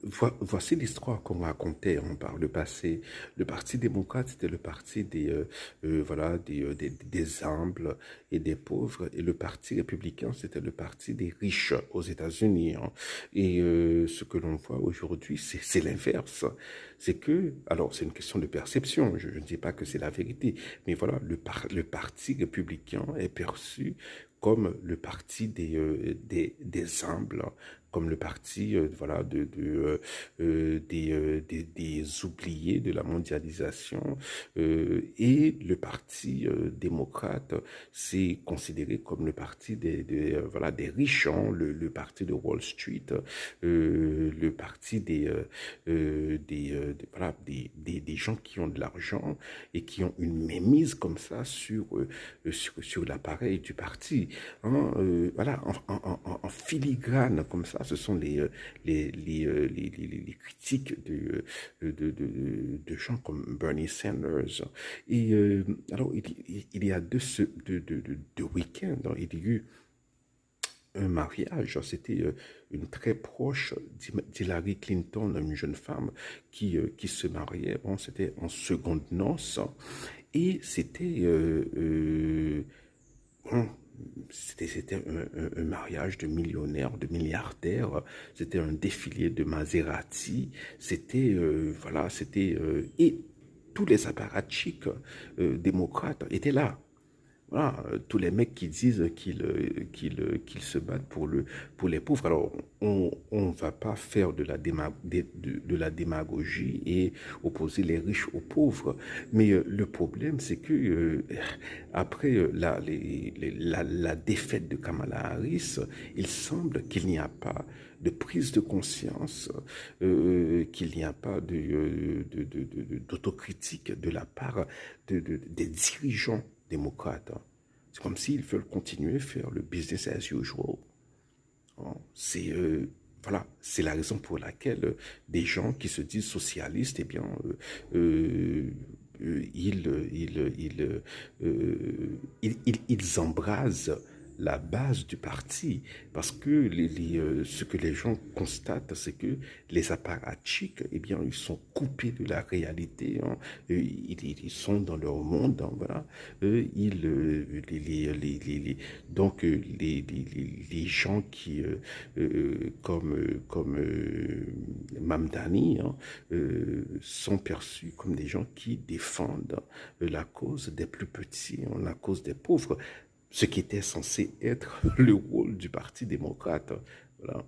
Voici l'histoire qu'on racontait par le passé. Le Parti démocrate, c'était le parti voilà, des humbles et des pauvres. Et le Parti républicain, c'était le parti des riches aux États-Unis, hein. Et ce que l'on voit aujourd'hui, c'est l'inverse. C'est que, alors c'est une question de perception, je ne dis pas que c'est la vérité, mais voilà, le Parti républicain est perçu comme le parti des humbles, comme le parti voilà, des oubliés de la mondialisation. Et le parti démocrate, c'est considéré comme le parti voilà, des riches, hein, le parti de Wall Street, le parti voilà, des gens qui ont de l'argent et qui ont une mainmise comme ça sur l'appareil du parti, hein, voilà, en filigrane comme ça. Ce sont les critiques de gens comme Bernie Sanders. Et alors, il y a deux week-ends, hein, il y a eu un mariage. C'était une très proche d'Hillary Clinton, une jeune femme qui se mariait. Bon, c'était en seconde noces. Et c'était bon, c'était un mariage de millionnaires, de milliardaires. C'était un défilé de Maserati. C'était voilà, c'était et tous les apparatchiks démocrates étaient là. Voilà, tous les mecs qui disent qu'ils se battent pour les pauvres. Alors, on va pas faire de la démagogie et opposer les riches aux pauvres. Mais le problème, c'est que après la défaite de Kamala Harris, il semble qu'il n'y a pas de prise de conscience, qu'il n'y a pas d'autocritique de la part des dirigeants démocrates, hein. C'est comme s'ils veulent continuer à faire le business as usual, hein. C'est voilà, c'est la raison pour laquelle des gens qui se disent socialistes, eh bien, euh, ils embrasent la base du parti, parce que ce que les gens constatent, c'est que les apparatchiks, eh bien, ils sont coupés de la réalité, hein. Ils sont dans leur monde, hein, voilà. Donc les gens qui comme Mamdani, hein, sont perçus comme des gens qui défendent la cause des plus petits, hein, la cause des pauvres, ce qui était censé être le rôle du Parti démocrate. Voilà.